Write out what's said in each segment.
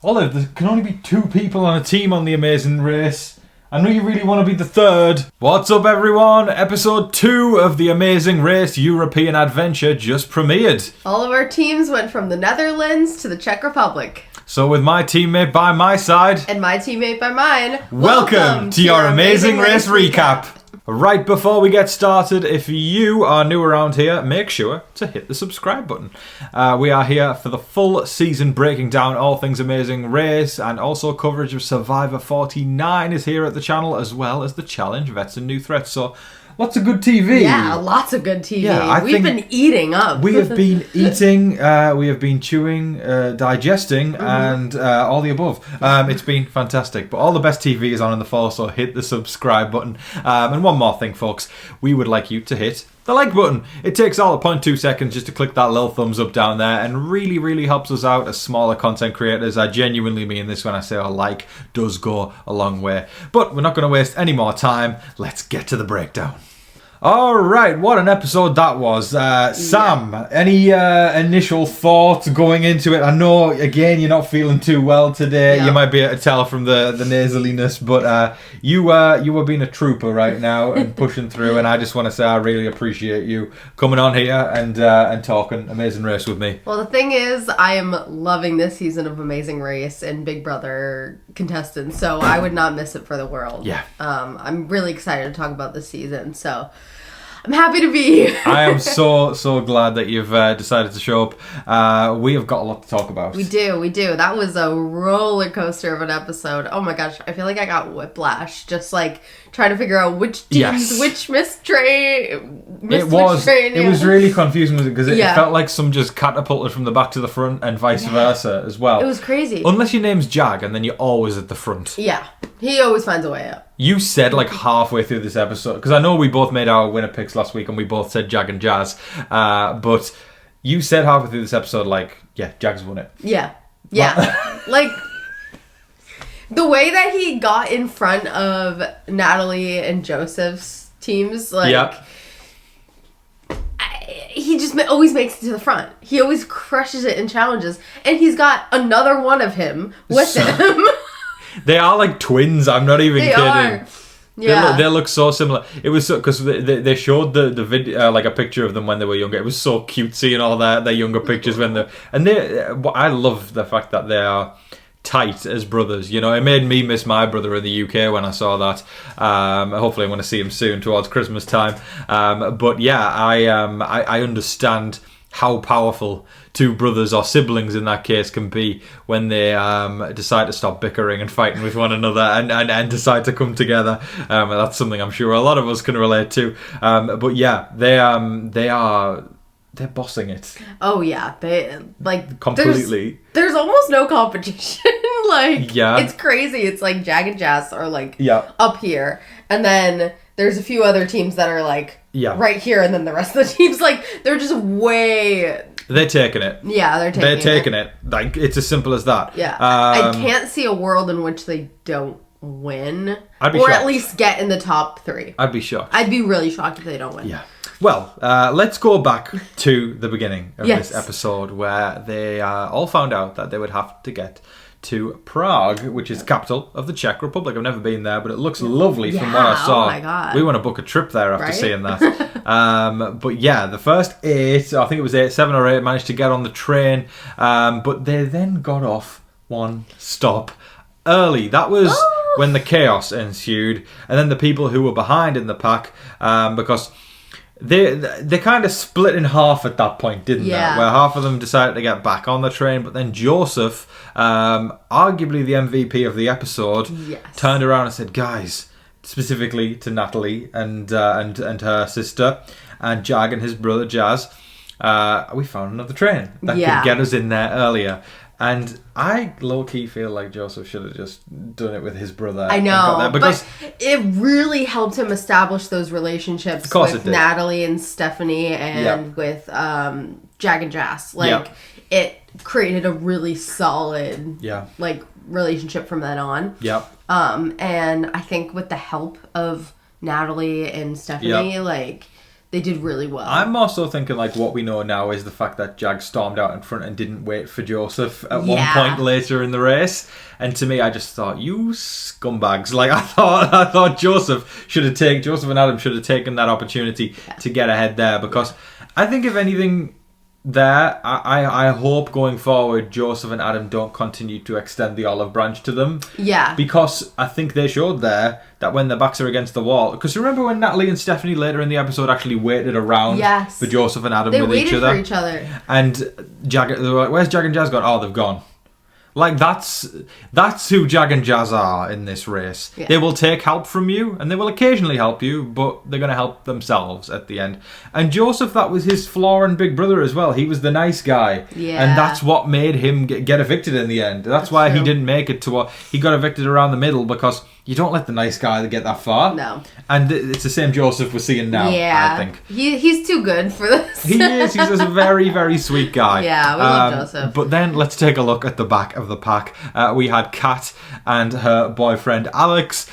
Olive, there can only be 2 people on a team on The Amazing Race. I know you really want to be the 3rd. What's up, everyone? Episode 2 of The Amazing Race European Adventure just premiered. All of our teams went from the Netherlands to the Czech Republic. So with my teammate by my side... and my teammate by mine... welcome to your Amazing Race Recap. Right before we get started, if you are new around here, make sure to hit the subscribe button. We are here for the full season, breaking down all things Amazing Race, and also coverage of Survivor 49 is here at the channel, as well as the challenge, vets and new threats. So lots of good TV. Yeah, lots of good TV. Yeah, We've been eating up. We have been eating, we have been chewing, digesting, and all the above. It's been fantastic. But all the best TV is on in the fall, so hit the subscribe button. And one more thing, folks. We would like you to hit the like button. It takes all of 0.2 seconds just to click that little thumbs up down there, and really, really helps us out as smaller content creators. I genuinely mean this when I say a like does go a long way. But we're not going to waste any more time. Let's get to the breakdown. All right, what an episode that was. Sam, any initial thoughts going into it? I know, again, you're not feeling too well today. Yeah. You might be able to tell from the nasaliness, but you were being a trooper right now and pushing through, and I just want to say I really appreciate you coming on here and talking Amazing Race with me. Well, the thing is, I am loving this season of Amazing Race and Big Brother contestants, so I would not miss it for the world. Yeah. I'm really excited to talk about this season, so... I'm happy to be here. I am so glad that you've decided to show up. We have got a lot to talk about. We do. That was a roller coaster of an episode. Oh my gosh, I feel like I got whiplash just like trying to figure out which teams, which train. It was really confusing because it felt like some just catapulted from the back to the front and vice versa as well. It was crazy. Unless your name's Jag and then you're always at the front. Yeah, he always finds a way up. You said like halfway through this episode, because I know we both made our winner picks last week and we both said Jag and Jazz, but you said halfway through this episode like, yeah, Jag's won it. Yeah. Like, the way that he got in front of Natalie and Joseph's teams, like, he just always makes it to the front. He always crushes it in challenges, and he's got another one of him with him. They are like twins. I'm not even kidding. Are. Yeah. They look so similar. It was so because they showed the video, like a picture of them when they were younger. It was so cute seeing all their younger pictures when I love the fact that they are tight as brothers. You know, it made me miss my brother in the UK when I saw that. Hopefully I'm going to see him soon towards Christmas time. But yeah, I understand how powerful 2 brothers or siblings in that case can be when they decide to stop bickering and fighting with one another and decide to come together. That's something I'm sure a lot of us can relate to. But yeah, they're bossing it. Oh yeah, they like completely. There's almost no competition. Like, it's crazy. It's like Jag and Jas are like up here, and then there's a few other teams that are like right here, and then the rest of the teams like they're just way. They're taking it. Yeah, they're taking it. Like, it's as simple as that. Yeah, I can't see a world in which they don't win, I'd be or shocked. At least get in the top 3. I'd be shocked. I'd be really shocked if they don't win. Yeah. Well, let's go back to the beginning of this episode where they all found out that they would have to get to Prague, which is capital of the Czech Republic. I've never been there, but it looks lovely from what I saw. Oh my God. We want to book a trip there after seeing that. But yeah, the first 8, I think it was 7 or 8, managed to get on the train, but they then got off one stop early. That was when the chaos ensued, and then the people who were behind in the pack, because they kind of split in half at that point, didn't they? Where half of them decided to get back on the train, but then Joseph, arguably the MVP of the episode, turned around and said, guys, specifically to Natalie and her sister, and Jag and his brother Jazz, we found another train that could get us in there earlier. And I low-key feel like Joseph should have just done it with his brother. I know, because it really helped him establish those relationships with Natalie and Stephanie and with Jag and Jas. Like, it created a really solid relationship from then on. And I think with the help of Natalie and Stephanie, They did really well. I'm also thinking, like, what we know now is the fact that Jag stormed out in front and didn't wait for Joseph at one point later in the race. And to me, I just thought, you scumbags. Like, I thought Joseph and Adam should have taken that opportunity to get ahead there, because I think if anything there, I hope going forward Joseph and Adam don't continue to extend the olive branch to them. Yeah. Because I think they showed there that when their backs are against the wall, because remember when Natalie and Stephanie later in the episode actually waited around for Joseph and Adam with each other? They waited for each other. And they were like, where's Jag and Jazz gone? Oh, they've gone. Like, that's who Jag and Jazz are in this race. Yeah. They will take help from you, and they will occasionally help you, but they're going to help themselves at the end. And Joseph, that was his flaw in Big Brother as well. He was the nice guy. Yeah. And that's what made him get evicted in the end. That's why he didn't make it to what... He got evicted around the middle, because you don't let the nice guy get that far. No. And it's the same Joseph we're seeing now, I think. He's too good for this. He is. He's a very, very sweet guy. Yeah, we love Joseph. But then let's take a look at the back of the pack. We had Kat and her boyfriend Alex,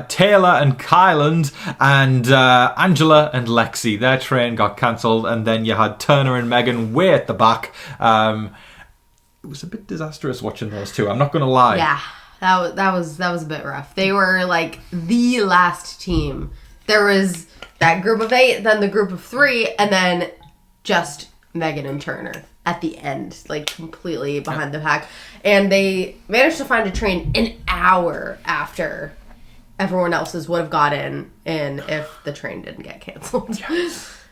Taylor and Kylin, and Angela and Lexi. Their train got cancelled, and then you had Turner and Megan way at the back. It was a bit disastrous watching those two, I'm not going to lie. Yeah. That was a bit rough. They were like the last team. There was that group of 8, then the group of 3, and then just Megan and Turner at the end, like completely behind the pack. And they managed to find a train an hour after everyone else's would have got in if the train didn't get canceled.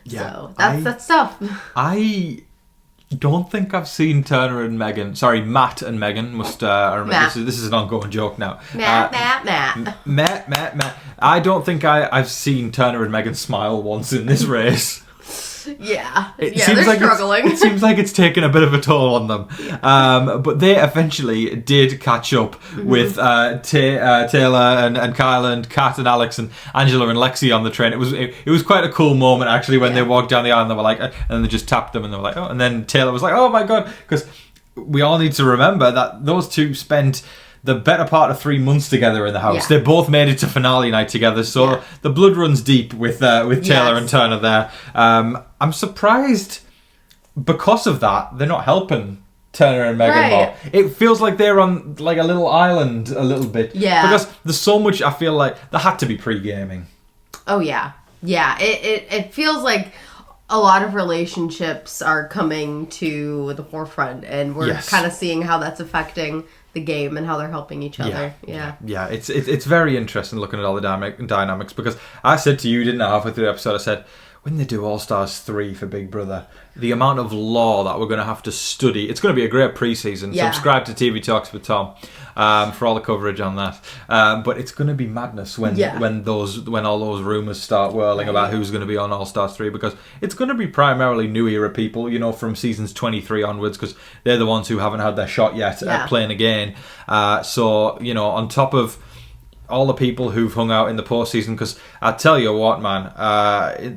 So that's tough. I don't think I've seen Turner and Megan. Sorry, Matt and Megan must. I remember this is an ongoing joke now. Matt. I don't think I've seen Turner and Megan smile once in this race. It seems like struggling. It seems like it's taken a bit of a toll on them. Yeah. But they eventually did catch up with Taylor and Kyle and Kat and Alex and Angela and Lexi on the train. It was quite a cool moment actually when they walked down the aisle and they were like, and they just tapped them and they were like, oh, and then Taylor was like, oh my god, because we all need to remember that those two spent the better part of 3 months together in the house. Yeah. They both made it to finale night together, so the blood runs deep with Taylor and Turner there. I'm surprised because of that they're not helping Turner and Megan more. It feels like they're on like a little island a little bit. Yeah. Because there's so much, I feel like there had to be pre-gaming. Oh yeah. Yeah. It feels like a lot of relationships are coming to the forefront, and we're kind of seeing how that's affecting the game and how they're helping each other. Yeah. It's very interesting looking at all the dynamics, because I said to you, didn't I, halfway through the episode, I said, when they do All Stars 3 for Big Brother, the amount of law that we're going to have to study, it's going to be a great pre-season. Subscribe to TV Talks with Tom for all the coverage on that. But it's going to be madness when all those rumours start whirling about who's going to be on All Stars 3, because it's going to be primarily new era people, from seasons 23 onwards, because they're the ones who haven't had their shot yet at playing again. So, on top of all the people who've hung out in the postseason, because I tell you what, man,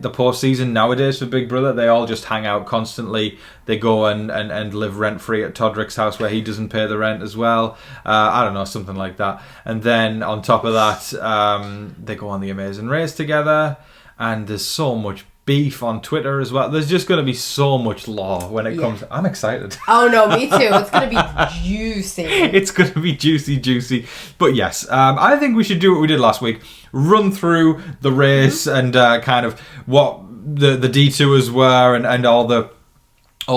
the postseason nowadays for Big Brother, they all just hang out constantly. They go and live rent-free at Todrick's house where he doesn't pay the rent as well. I don't know, something like that. And then on top of that, they go on the Amazing Race together, and there's so much beef on Twitter as well. There's just going to be so much law when it comes. I'm excited. Oh no, me too. It's going to be juicy. It's going to be juicy. But yes, I think we should do what we did last week. Run through the race and kind of what the detours were and all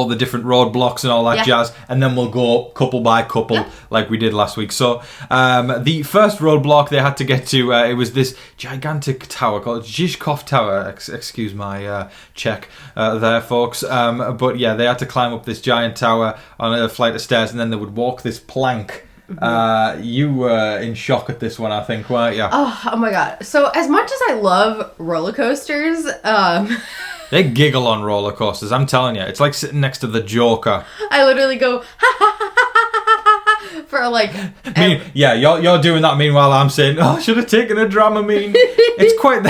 the different roadblocks and all that jazz, and then we'll go couple by couple like we did last week. So the first roadblock they had to get to, it was this gigantic tower called Žižkov Tower. Excuse my Czech there, folks. But yeah, they had to climb up this giant tower on a flight of stairs, and then they would walk this plank. You were in shock at this one, I think, weren't you? Oh my god. So as much as I love roller coasters, they giggle on roller coasters, I'm telling you. It's like sitting next to the Joker. I literally go, for like... you're doing that, meanwhile I'm saying, I should have taken a Dramamine. It's quite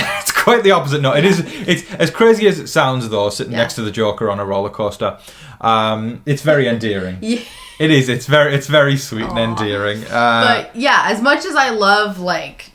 the opposite. No, it's as crazy as it sounds, though, sitting next to the Joker on a roller coaster. It's very endearing. It is. It's very sweet and endearing. But yeah, as much as I love, like...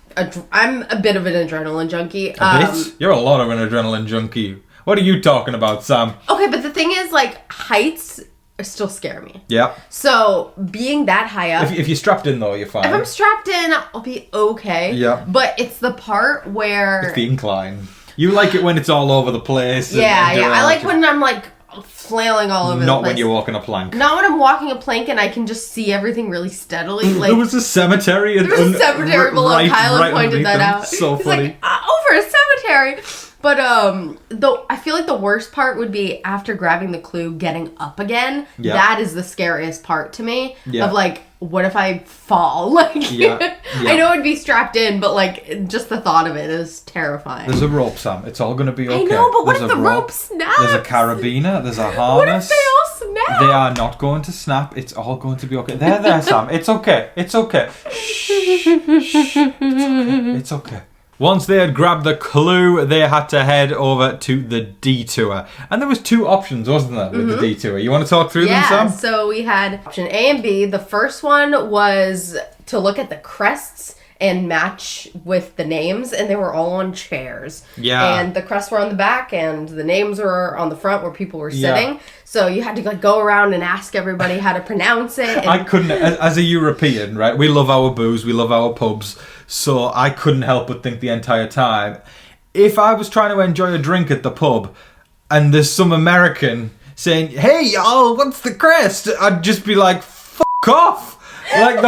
I'm a bit of an adrenaline junkie. A bit? You're a lot of an adrenaline junkie. What are you talking about, Sam? Okay, but the thing is, like, heights still scare me. Yeah. So, being that high up... If you're strapped in, though, you're fine. If I'm strapped in, I'll be okay. Yeah. But it's the part where... It's the incline. You like it when it's all over the place. Yeah. I like when I'm, like, flailing all over the place. Not when you're walking a plank. Not when I'm walking a plank and I can just see everything really steadily. Like, there was a cemetery. There was a cemetery below. Kylin pointed that out. So funny. Like, over a cemetery. But though I feel like the worst part would be after grabbing the clue, getting up again. Yeah. That is the scariest part to me. Yeah. Of like, what if I fall? Like, I know I'd be strapped in, but like, just the thought of it is terrifying. There's a rope, Sam. It's all going to be okay. I know, but what if the rope snaps? There's a carabiner. There's a harness. What if they all snap? They are not going to snap. It's all going to be okay. There, Sam. It's okay. It's okay. Shh. It's okay. Once they had grabbed the clue, they had to head over to the detour. And there was 2 options, wasn't there, with the detour? You want to talk through them, Sam? Yeah, so we had option A and B. The first one was to look at the crests and match with the names, and they were all on chairs. Yeah. And the crests were on the back, and the names were on the front where people were sitting. So you had to like go around and ask everybody how to pronounce it. And... I couldn't, as a European, right? We love our booze, we love our pubs, so I couldn't help but think the entire time, if I was trying to enjoy a drink at the pub, and there's some American saying, "Hey y'all, what's the crest?" I'd just be like, "Fuck off!" Like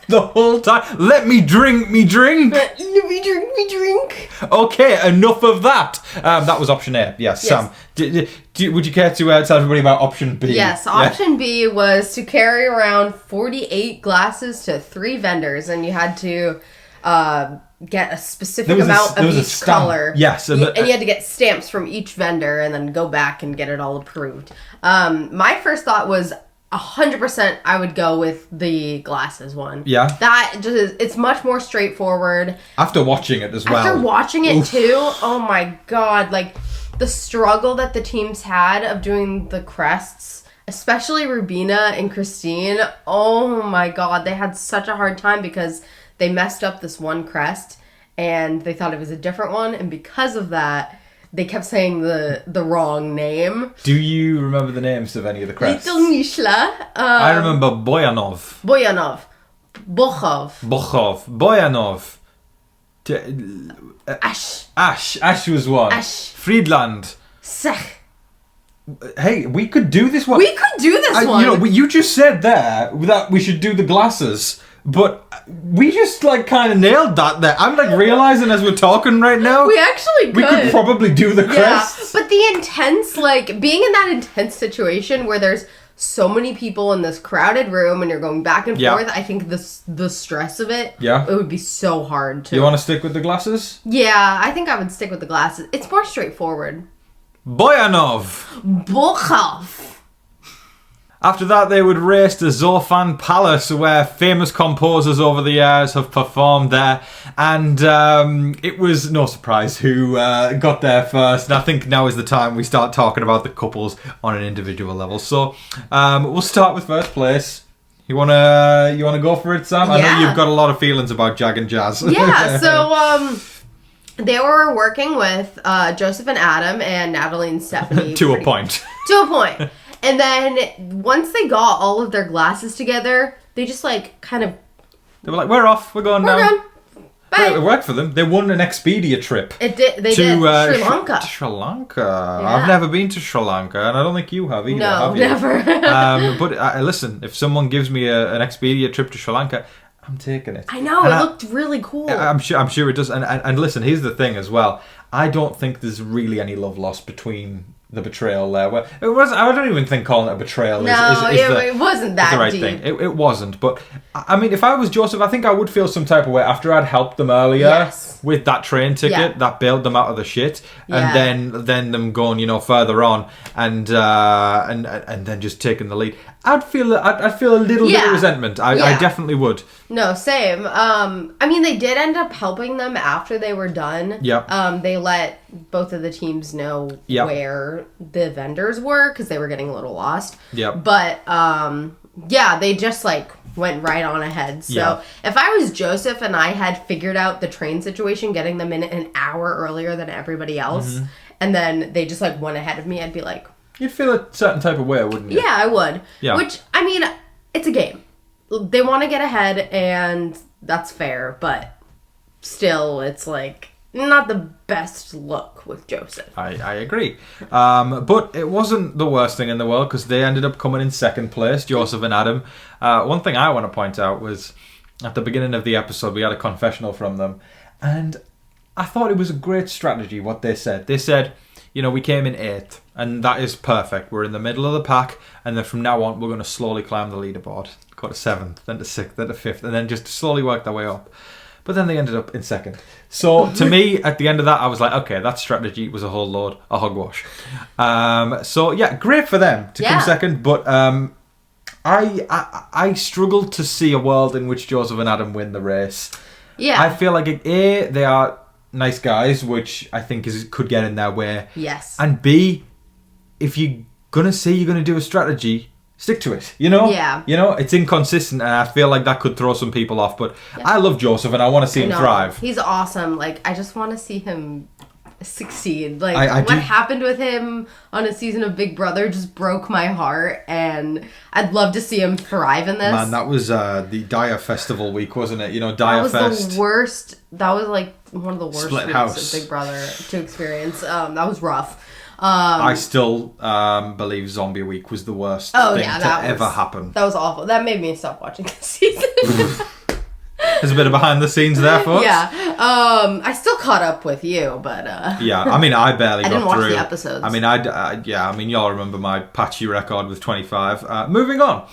the whole time. Let me drink me drink. Let me drink me drink. Okay, enough of that. That was option A. Yes, Sam. Would you care to tell everybody about option B? Yes, option B was to carry around 48 glasses to 3 vendors, and you had to get a specific amount of each color. Yes. And you had to get stamps from each vendor and then go back and get it all approved. My first thought was 100% I would go with the glasses one. Yeah. That just, it's much more straightforward. After watching it as well. After watching it too, oh my god, like the struggle that the teams had of doing the crests, especially Rubina and Christine, oh my god, they had such a hard time because they messed up this one crest and they thought it was a different one, and because of that, they kept saying the wrong name. Do you remember the names of any of the crests? Little Mishla. I remember Boyanov. Bochov. Boyanov. Ash. Ash was one. Friedland. Sech. Hey, we could do this one. We could do this one. You know, you just said there that we should do the glasses. But we just, like, kind of nailed that there. I'm, like, realising as we're talking right now. We actually could. We could probably do the crests. Yeah, but the intense, like, being in that intense situation where there's so many people in this crowded room and you're going back and forth, I think the stress of it, it would be so hard to... You want to stick with the glasses? Yeah, I think I would stick with the glasses. It's more straightforward. Boyanov. Bochov. After that, they would race to Zorfan Palace, where famous composers over the years have performed there. And it was no surprise who got there first. And I think now is the time we start talking about the couples on an individual level. So we'll start with first place. You wanna go for it, Sam? I know you've got a lot of feelings about Jag and Jazz. Yeah, so they were working with Joseph and Adam and Natalie and Stephanie. To a point. And then once they got all of their glasses together, they just like kind of... They were like, we're off. We're going now. Gone. Bye. It worked for them. They won an Expedia trip. It did. They did. Sri Lanka. Sri Lanka. Yeah. I've never been to Sri Lanka, and I don't think you have either. No, have you? never. But listen, if someone gives me an Expedia trip to Sri Lanka, I'm taking it. I know, it looked really cool. I'm sure it does. And listen, here's the thing as well. I don't think there's really any love lost between the betrayal there. Where it was, I don't even think calling it a betrayal it wasn't that the right deep. thing. It wasn't. But I mean, if I was Joseph, I think I would feel some type of way after I'd helped them earlier with that train ticket that bailed them out of the shit, and then them going, further on and then just taking the lead. I'd feel a little bit of resentment. I definitely would. No, same. I mean, they did end up helping them after they were done. Yeah. They let both of the teams know where the vendors were because they were getting a little lost. Yeah. But they just like went right on ahead. So if I was Joseph and I had figured out the train situation, getting them in an hour earlier than everybody else. Mm-hmm. and then they just like went ahead of me, I'd be like... You'd feel a certain type of way, wouldn't you? Yeah, I would. Yeah. Which, I mean, it's a game. They want to get ahead, and that's fair, but still, it's like not the best look with Joseph. I agree. But it wasn't the worst thing in the world because they ended up coming in second place, Joseph and Adam. One thing I want to point out was at the beginning of the episode, we had a confessional from them, and I thought it was a great strategy what they said. They said, you know, we came in 8th, and that is perfect. We're in the middle of the pack, and then from now on, we're going to slowly climb the leaderboard. Go to 7th, then to 6th, then to 5th, and then just slowly work their way up. But then they ended up in 2nd. So to me, at the end of that, I was like, okay, that strategy was a whole load of hogwash. So yeah, great for them to come 2nd, but I struggled to see a world in which Joseph and Adam win the race. Yeah. I feel like A, they are nice guys, which I think could get in their way. Yes. And B, if you're gonna say you're gonna do a strategy, stick to it. You know? Yeah. You know, it's inconsistent, and I feel like that could throw some people off. But I love Joseph, and I want to see him thrive. He's awesome. Like, I just want to see him succeed. Like, what happened with him on a season of Big Brother just broke my heart, and I'd love to see him thrive in this. Man, that was the Dyer Festival week, wasn't it? You know, Dyer Fest. That was the worst. That was like one of the worst weeks of Big Brother to experience. That was rough. I still believe Zombie Week was the worst thing to ever happen. That was awful. That made me stop watching this season. There's a bit of behind the scenes there, folks. Yeah. I still caught up with you, but... Yeah, I mean, I barely got through. I didn't watch the episodes. I mean, y'all remember my patchy record with 25. Moving on.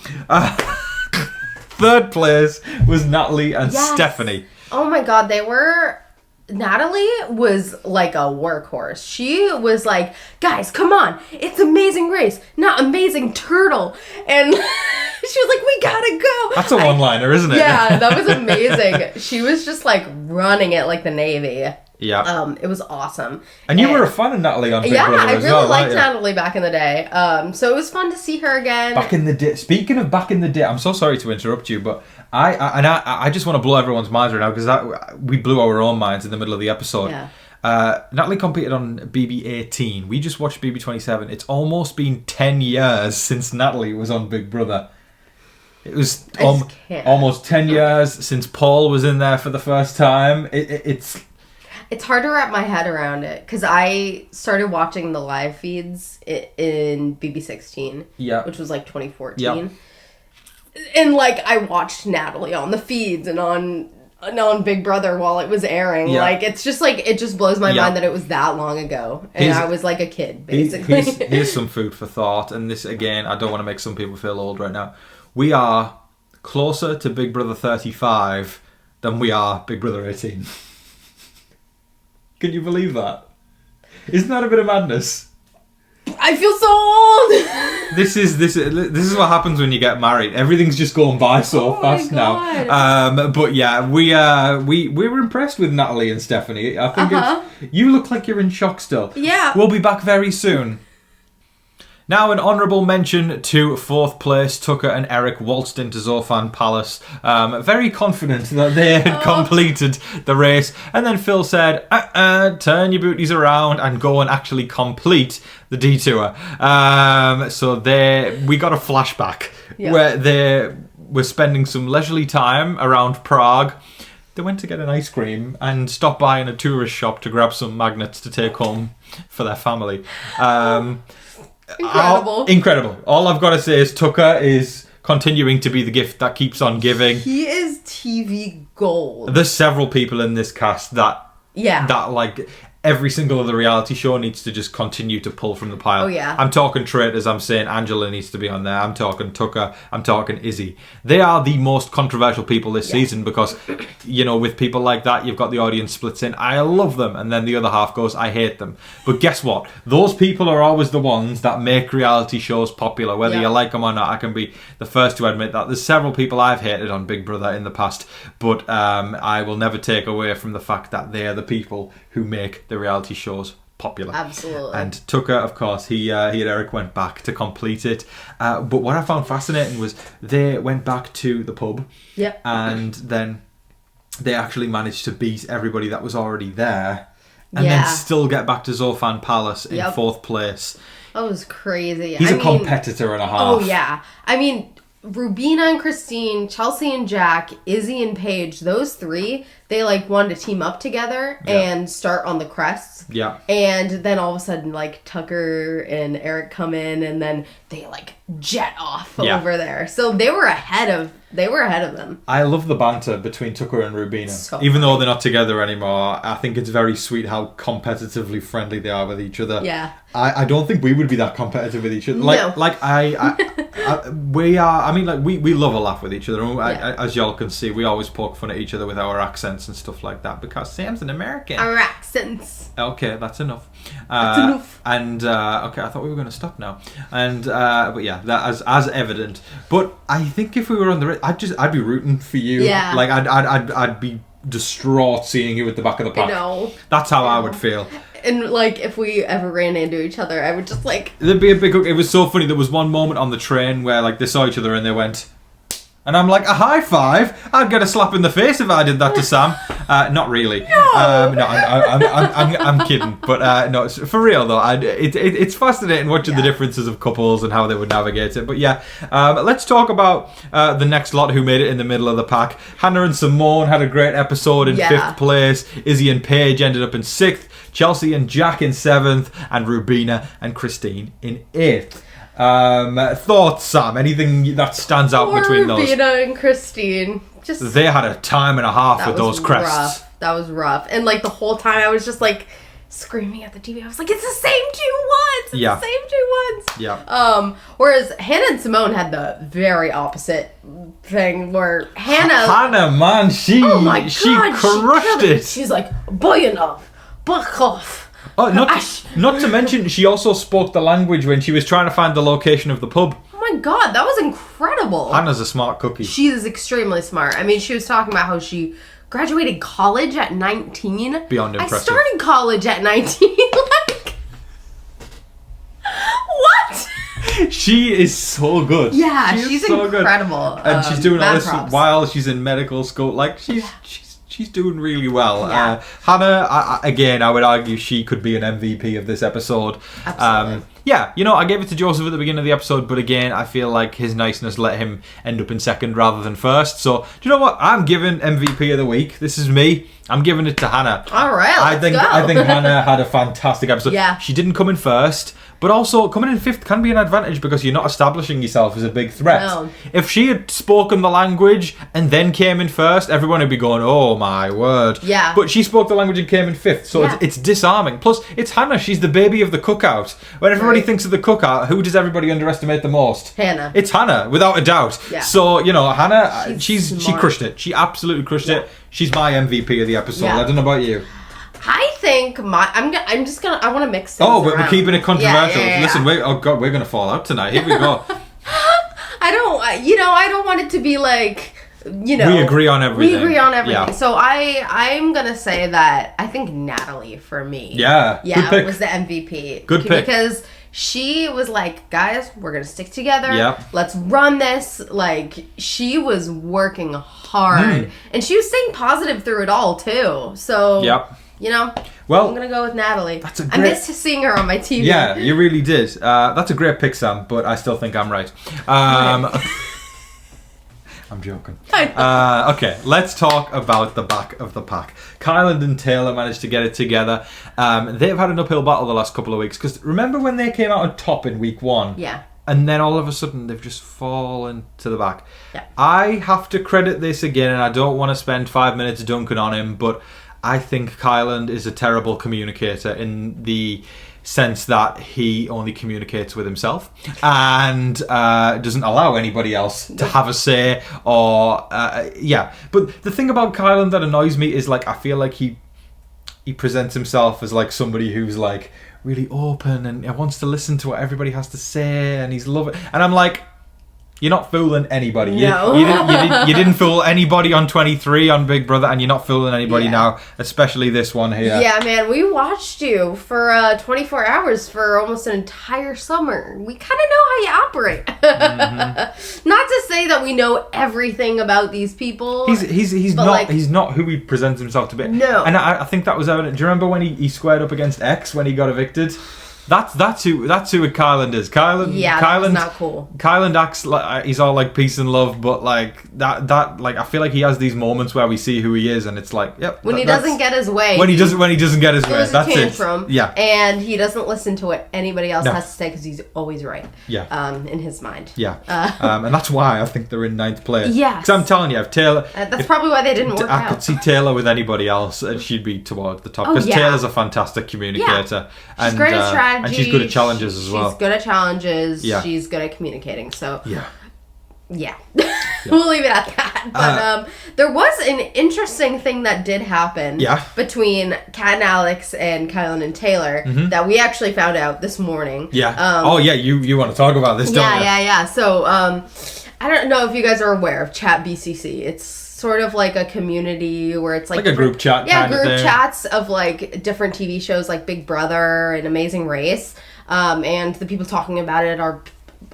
3rd place was Natalie and Stephanie. Oh my god, they were... Natalie was like a workhorse. She was like, guys, come on. It's Amazing Race, not Amazing Turtle. And she was like, we gotta go. That's a one-liner, isn't it? Yeah, that was amazing. She was just like running it like the Navy. Yeah. It was awesome. And you were a fan of Natalie on Big Brother as well. Yeah, I really liked Natalie back in the day. So it was fun to see her again. Back in the day. Speaking of back in the day, I'm so sorry to interrupt you, but I just want to blow everyone's minds right now because we blew our own minds in the middle of the episode. Yeah. Natalie competed on BB18. We just watched BB27. It's almost been 10 years since Natalie was on Big Brother. It was almost 10 years since Paul was in there for the first time. It's hard to wrap my head around it because I started watching the live feeds in BB16, which was like 2014. Yep. And like I watched Natalie on the feeds and on Big Brother while it was airing. Yeah. Like it's just like it just blows my mind that it was that long ago, and I was like a kid basically. Here's some food for thought, and this again, I don't want to make some people feel old right now. We are closer to Big Brother 35 than we are Big Brother 18. Can you believe that? Isn't that a bit of madness? I feel so old. This is what happens when you get married. Everything's just going by so fast now. But yeah, we were impressed with Natalie and Stephanie. I think you look like you're in shock still. Yeah. We'll be back very soon. Now an honourable mention to 4th place. Tucker and Eric waltzed into Zofan Palace, very confident that they had completed the race. And then Phil said, turn your booties around and go and actually complete the detour. So we got a flashback where they were spending some leisurely time around Prague. They went to get an ice cream and stopped by in a tourist shop to grab some magnets to take home for their family. Incredible. All I've got to say is Tucker is continuing to be the gift that keeps on giving. He is TV gold. There's several people in this cast that like every single other reality show needs to just continue to pull from the pile. Oh, yeah. I'm talking traitors. I'm saying Angela needs to be on there. I'm talking Tucker. I'm talking Izzy. They are the most controversial people this season because, you know, with people like that, you've got the audience splits in. I love them. And then the other half goes, I hate them. But guess what? Those people are always the ones that make reality shows popular. Whether you like them or not, I can be the first to admit that. There's several people I've hated on Big Brother in the past. But I will never take away from the fact that they are the people who make the reality shows popular. Absolutely. And Tucker, of course, he and Eric went back to complete it. But what I found fascinating was they went back to the pub. Yep. And then they actually managed to beat everybody that was already there. and then still get back to Zofan Palace in 4th place. That was crazy. He's a competitor and a half. Oh, yeah. I mean, Rubina and Christine, Chelsea and Jack, Izzy and Paige, those 3, they, like, wanted to team up together and start on the crests. Yeah. And then all of a sudden, like, Tucker and Eric come in, and then they, like, jet off over there. So they were ahead of them. I love the banter between Tucker and Rubina. Even though they're not together anymore, I think it's very sweet how competitively friendly they are with each other. Yeah. I don't think we would be that competitive with each other. We are. I mean, like we love a laugh with each other. As y'all can see, we always poke fun at each other with our accents and stuff like that because Sam's an American. Our accents. Okay, that's enough. That's enough. And okay, I thought we were going to stop now. And but yeah, that as evident. But I think if we were on the, I'd be rooting for you. Yeah. Like I'd be distraught seeing you at the back of the pack. I know. That's how I would feel. And, like, if we ever ran into each other, I would just, like... There'd be a big... It was so funny. There was one moment on the train where, like, they saw each other and they went... And I'm like, a high five? I'd get a slap in the face if I did that to Sam. Not really. No. I'm kidding. But no, for real though, it's fascinating watching the differences of couples and how they would navigate it. But yeah, let's talk about the next lot who made it in the middle of the pack. Hannah and Simone had a great episode in 5th place. Izzy and Paige ended up in 6th. Chelsea and Jack in 7th. And Rubina and Christine in 8th. Thoughts, Sam? Anything that stands out between those? Rubina and Christine. They had a time and a half with those crests. That was rough. And, like, the whole time I was just, like, screaming at the TV. I was like, it's the same 2 ones! The same 2 ones! Yeah. Whereas Hannah and Simone had the very opposite thing where Hannah, man, she crushed it. She's like, boy enough, buck off. Oh, not to mention, she also spoke the language when she was trying to find the location of the pub. Oh my god, that was incredible. Hannah's a smart cookie. She is extremely smart. I mean, she was talking about how she graduated college at 19. Beyond impressive. I started college at 19. Like, what? She is so good. Yeah, she's so incredible. Good. And she's doing all this while she's in medical school. Like, she's doing really well. Yeah. Hannah, again, I would argue she could be an MVP of this episode. Absolutely. Yeah, I gave it to Joseph at the beginning of the episode, but again, I feel like his niceness let him end up in 2nd rather than 1st. So, do you know what? I'm giving MVP of the week. This is me. I'm giving it to Hannah. All right, I think Hannah had a fantastic episode. Yeah. She didn't come in 1st. But also, coming in 5th can be an advantage because you're not establishing yourself as a big threat. No. If she had spoken the language and then came in 1st, everyone would be going, oh my word. Yeah. But she spoke the language and came in 5th, so it's disarming. Plus, it's Hannah. She's the baby of the cookout. When everybody thinks of the cookout, who does everybody underestimate the most? Hannah. It's Hannah, without a doubt. Yeah. So, Hannah, she crushed it. She absolutely crushed Yeah. it. She's my MVP of the episode. Yeah. I don't know about you. I think I want to mix things Oh, but around. we're keeping it controversial. Yeah. Listen, we're going to fall out tonight. Here we go. I don't want it to be like, we agree on everything. Yeah. So I'm going to say that I think Natalie for me. Yeah. Good pick. Was the MVP. Good pick. Because she was like, guys, we're going to stick together. Yep. Let's run this. Like, she was working hard. And she was staying positive through it all, too. So, well, I'm going to go with Natalie. I missed seeing her on my TV. Yeah, you really did. That's a great pick, Sam, but I still think I'm right. I'm joking. Okay, let's talk about the back of the pack. Kylin and Taylor managed to get it together. They've had an uphill battle the last couple of weeks, because remember when they came out on top in week 1? Yeah. And then all of a sudden they've just fallen to the back. Yeah. I have to credit this again, and I don't want to spend 5 minutes dunking on him, but I think Kylin is a terrible communicator in the sense that he only communicates with himself and doesn't allow anybody else to have a say or But the thing about Kylin that annoys me is, like, I feel like he presents himself as like somebody who's like really open and wants to listen to what everybody has to say and he's loving, and I'm like, You're not fooling anybody. No. You didn't fool anybody on 23 on Big Brother, and you're not fooling anybody now, especially this one here. Yeah, man, we watched you for 24 hours for almost an entire summer. We kind of know how you operate. Mm-hmm. Not to say that we know everything about these people. He's not who he presents himself to be. No. And I think that was evident. Do you remember when he squared up against X when he got evicted? That's who Kylin is. Kylin's not cool. Kylin acts like he's all like peace and love, but like that I feel like he has these moments where we see who he is, and it's like, yep. When he doesn't get his way. When he doesn't get his way, that's tantrum, it. Yeah. And he doesn't listen to what anybody else has to say because he's always right. Yeah. In his mind. Yeah. And that's why I think they're in 9th place. Yeah. Because I'm telling you, if Taylor. That's probably why they didn't work out. I could see Taylor with anybody else, and she'd be towards the top because Taylor's a fantastic communicator. Yeah. She's great at strategy. And she's good at challenges as well. She's good at challenges. Yeah. She's good at communicating. So yeah. We'll leave it at that. But there was an interesting thing that did happen between Kat and Alex and Kylin and Taylor that we actually found out this morning. Yeah. You want to talk about this, don't you? Yeah. So I don't know if you guys are aware of Chat BCC. It's sort of like a community where it's like a group chat kind of thing. Chats of like different TV shows like Big Brother and Amazing Race. And the people talking about it are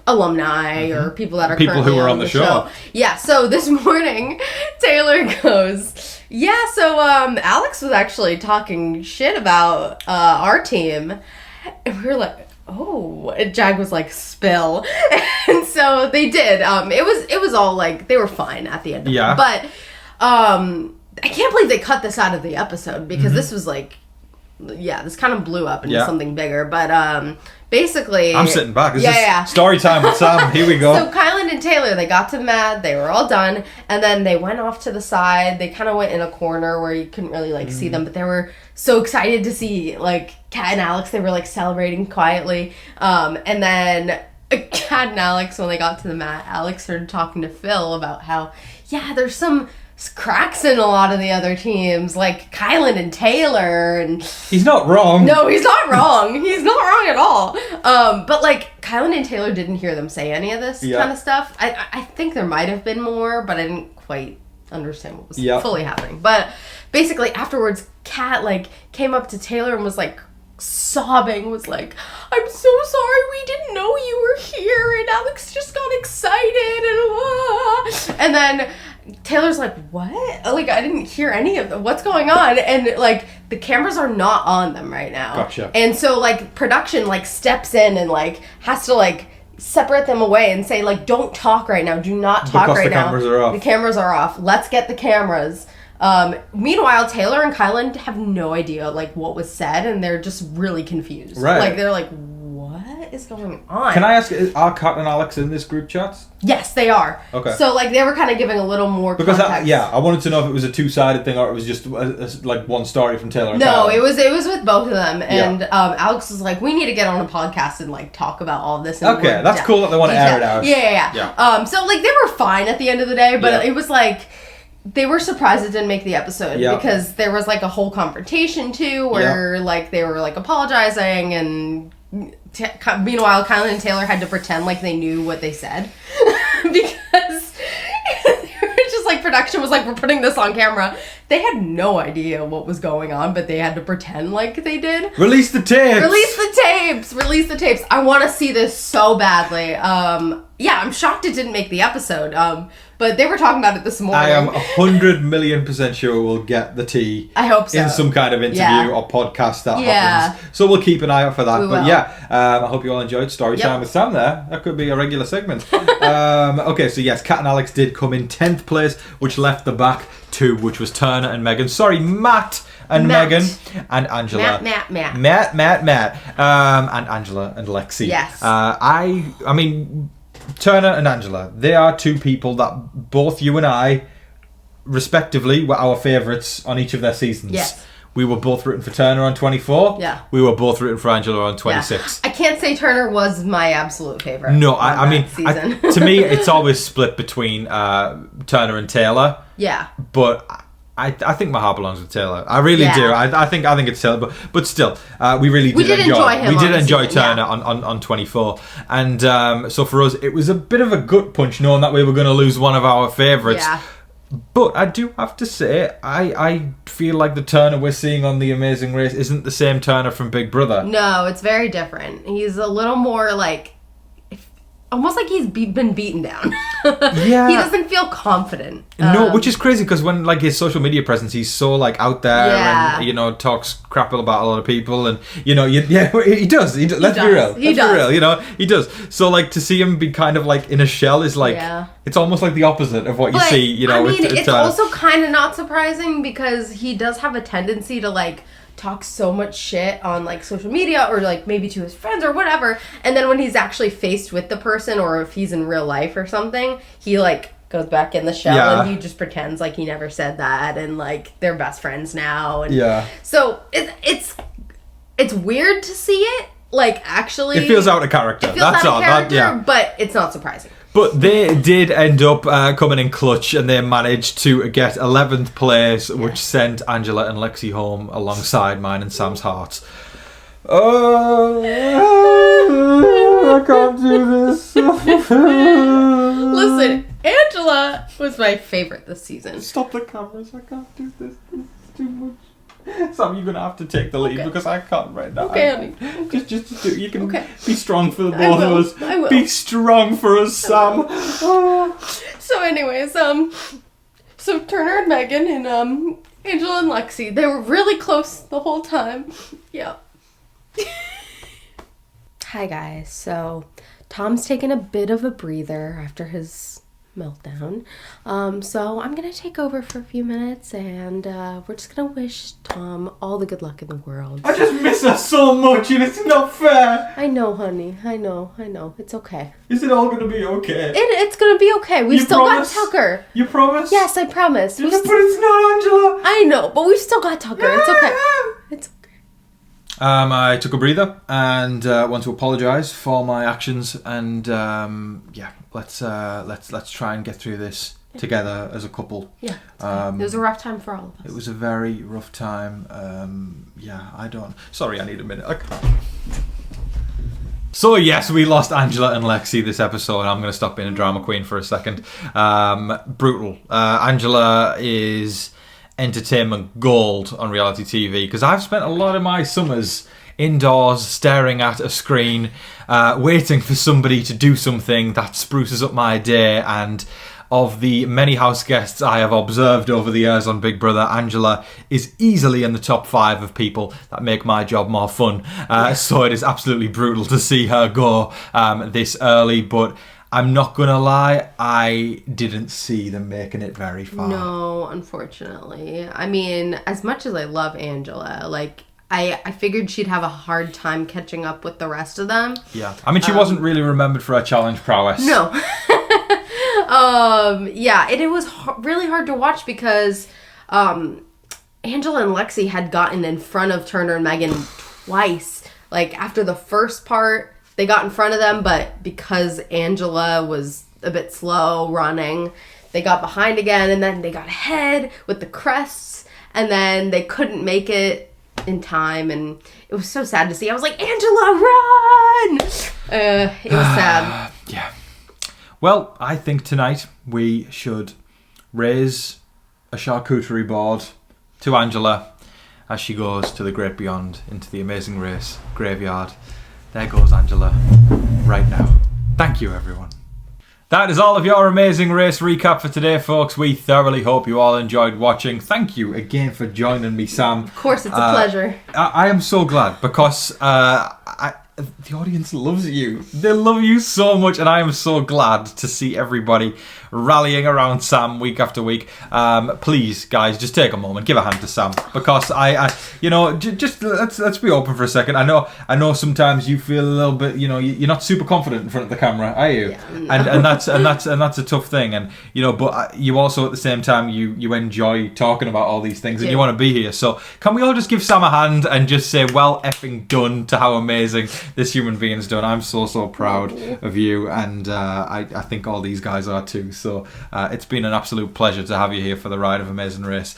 alumni or people that are people who are on the show. Yeah, so this morning Taylor goes, Alex was actually talking shit about our team. And we were like, oh, and Jag was like, spill. And so they did. It was all like, they were fine at the end of it. But I can't believe they cut this out of the episode because this was like, this kind of blew up into something bigger. But basically, I'm sitting back. This is story time with Sam. Here we go. So Kylin and Taylor, they got to the mat. They were all done, and then they went off to the side. They kind of went in a corner where you couldn't really see them, but they were so excited to see like Kat and Alex. They were like celebrating quietly, and then Kat and Alex, when they got to the mat, Alex started talking to Phil about how there's some cracks in a lot of the other teams, like Kylin and Taylor, and he's not wrong. No, he's not wrong. He's not wrong at all. But like Kylin and Taylor didn't hear them say any of this kind of stuff. I think there might have been more, but I didn't quite understand what was fully happening. But basically, afterwards, Kat like came up to Taylor and was like sobbing, was like, I'm so sorry, we didn't know you were here, and Alex just got excited, and then Taylor's like, what? Like, I didn't hear any of them. What's going on? And like, the cameras are not on them right now. Gotcha. And so like, production like steps in and like has to like separate them away and say like, don't talk right now. Do not talk right now. Because the cameras are off. The cameras are off. Let's get the cameras. Meanwhile, Taylor and Kylin have no idea like what was said, and they're just really confused. Right. Like, they're like, what is going on? Can I ask, are Kat and Alex in this group chat? Yes, they are. Okay. So like, they were kind of giving a little more context. I wanted to know if it was a two-sided thing or it was just like one story from Taylor and No, Kylin. it was with both of them, and Alex was like, we need to get on a podcast and like talk about all this. Okay, that's cool that they want to air it out. Yeah. So like, they were fine at the end of the day, but it was like, they were surprised it didn't make the episode because there was like a whole confrontation too where like they were like apologizing, and meanwhile Kylin and Taylor had to pretend like they knew what they said because they were just like, production was like, we're putting this on camera. They had no idea what was going on, but they had to pretend like they did. Release the tapes! Release the tapes! I want to see this so badly. I'm shocked it didn't make the episode. But they were talking about it this morning. I am 100,000,000% sure we'll get the tea. I hope so. In some kind of interview or podcast that happens. So we'll keep an eye out for that. I hope you all enjoyed Story Time with Sam there. That could be a regular segment. Okay, so yes, Kat and Alex did come in 10th place, which left the back two, which was Turner and Megan. Sorry, Matt and Megan and Angela. Matt. And Angela and Lexi. Yes. I mean, Turner and Angela, they are two people that both you and I, respectively, were our favourites on each of their seasons. Yes. We were both rooting for Turner on 24. Yeah. We were both rooting for Angela on 26. Yeah. I can't say Turner was my absolute favourite. No, I mean, to me, it's always split between Turner and Taylor. Yeah. But I think my heart belongs with Taylor. I really do. I think it's Taylor, but still, we did enjoy him. We did enjoy Turner on 24, and so for us, it was a bit of a gut punch knowing that we were going to lose one of our favourites. Yeah. But I do have to say, I feel like the Turner we're seeing on The Amazing Race isn't the same Turner from Big Brother. No, it's very different. He's a little more like, almost like he's been beaten down. Yeah. He doesn't feel confident. No, which is crazy because when like his social media presence, he's so like out there and talks crap about a lot of people and he does. Let's be real. He does. He does. So like to see him be kind of like in a shell is like it's almost like the opposite of what you see. It's also kind of not surprising because he does have a tendency to like talk so much shit on like social media or like maybe to his friends or whatever, and then when he's actually faced with the person or if he's in real life or something, he like goes back in the shell and he just pretends like he never said that and like they're best friends now and so it's weird to see it like actually it feels out of character. But it's not surprising. But they did end up coming in clutch and they managed to get 11th place, which sent Angela and Lexi home alongside mine and Sam's hearts. Oh, I can't do this. Listen, Angela was my favorite this season. Stop the cameras, I can't do this. This is too much. Sam, you're going to have to take the lead because I can't right now. Okay, honey. Okay. Just do it. You can be strong for the both of us. I will. Be strong for us, Sam. So anyways, so Turner and Megan and Angela and Lexi, they were really close the whole time. Yeah. Hi guys. So Tom's taking a bit of a breather after his meltdown. So I'm gonna take over for a few minutes and we're just gonna wish Tom all the good luck in the world. I just miss her so much and it's not fair. I know, honey. I know. It's okay. Is it all gonna be okay? It's gonna be okay. We've still got Tucker. You promise? Yes, I promise. But it's not Angela. I know, but we've still got Tucker. It's okay. It's okay. I took a breather and want to apologise for my actions and let's try and get through this together as a couple. Yeah, it was a rough time for all of us. It was a very rough time. Sorry, I need a minute. I can't. So yes, we lost Angela and Lexi this episode. I'm going to stop being a drama queen for a second. Brutal. Angela is entertainment gold on reality TV because I've spent a lot of my summers indoors staring at a screen waiting for somebody to do something that spruces up my day, and of the many house guests I have observed over the years on Big Brother, Angela is easily in the top 5 of people that make my job more fun. So it is absolutely brutal to see her go this early, but I'm not going to lie, I didn't see them making it very far. No, unfortunately. I mean, as much as I love Angela, like, I figured she'd have a hard time catching up with the rest of them. Yeah. I mean, she wasn't really remembered for her challenge prowess. No. It was really hard to watch because Angela and Lexi had gotten in front of Turner and Megan twice. Like, after the first part, they got in front of them, but because Angela was a bit slow running, they got behind again, and then they got ahead with the crests, and then they couldn't make it in time, and it was so sad to see. I was like, Angela, run! It was sad. Yeah. Well, I think tonight we should raise a charcuterie board to Angela as she goes to the great beyond into the Amazing Race graveyard. There goes Angela right now. Thank you, everyone. That is all of your Amazing Race recap for today, folks. We thoroughly hope you all enjoyed watching. Thank you again for joining me, Sam. Of course, it's a pleasure. I am so glad because the audience loves you. They love you so much, and I am so glad to see everybody rallying around Sam week after week. Please, guys, just take a moment, give a hand to Sam, because just let's be open for a second. I know sometimes you feel a little bit, you're not super confident in front of the camera, are you? Yeah, no. and that's a tough thing, and but you also at the same time you enjoy talking about all these things, and you want to be here. So can we all just give Sam a hand and just say well effing done to how amazing this human being's done. I'm so proud of you, and I think all these guys are too. So it's been an absolute pleasure to have you here for the ride of Amazing Race.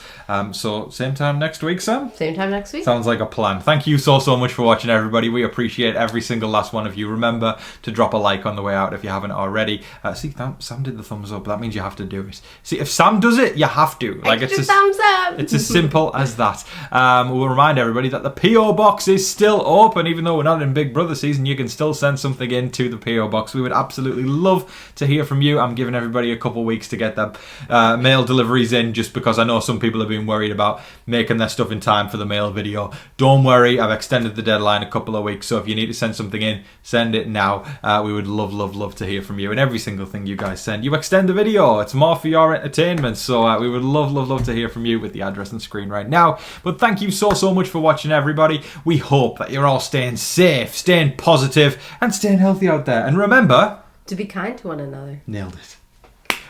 So same time next week, Sam? Same time next week. Sounds like a plan. Thank you so much for watching, everybody. We appreciate every single last one of you. Remember to drop a like on the way out if you haven't already. See, Sam did the thumbs up. That means you have to do it. See, if Sam does it, you have to. Like, it's thumbs up. It's as simple as that. We'll remind everybody that the PO box is still open. Even though we're not in Big Brother season, you can still send something into the PO box. We would absolutely love to hear from you. I'm giving everybody a couple weeks to get their mail deliveries in, just because I know some people have been worried about making their stuff in time for the mail video. Don't worry, I've extended the deadline a couple of weeks, so if you need to send something in, send it now. We would love to hear from you, and every single thing you guys send, you extend the video. It's more for your entertainment, so we would love to hear from you with the address on screen right now. But thank you so much for watching, everybody. We hope that you're all staying safe, staying positive, and staying healthy out there. And remember to be kind to one another. Nailed it.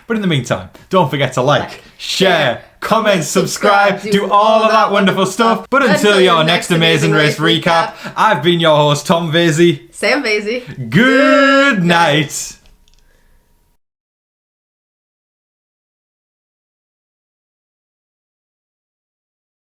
But in the meantime, don't forget to like, share, comment, subscribe, do all of that wonderful stuff. But until your next Amazing Race recap, I've been your host, Tom VASEY. Sam VASEY. Good night.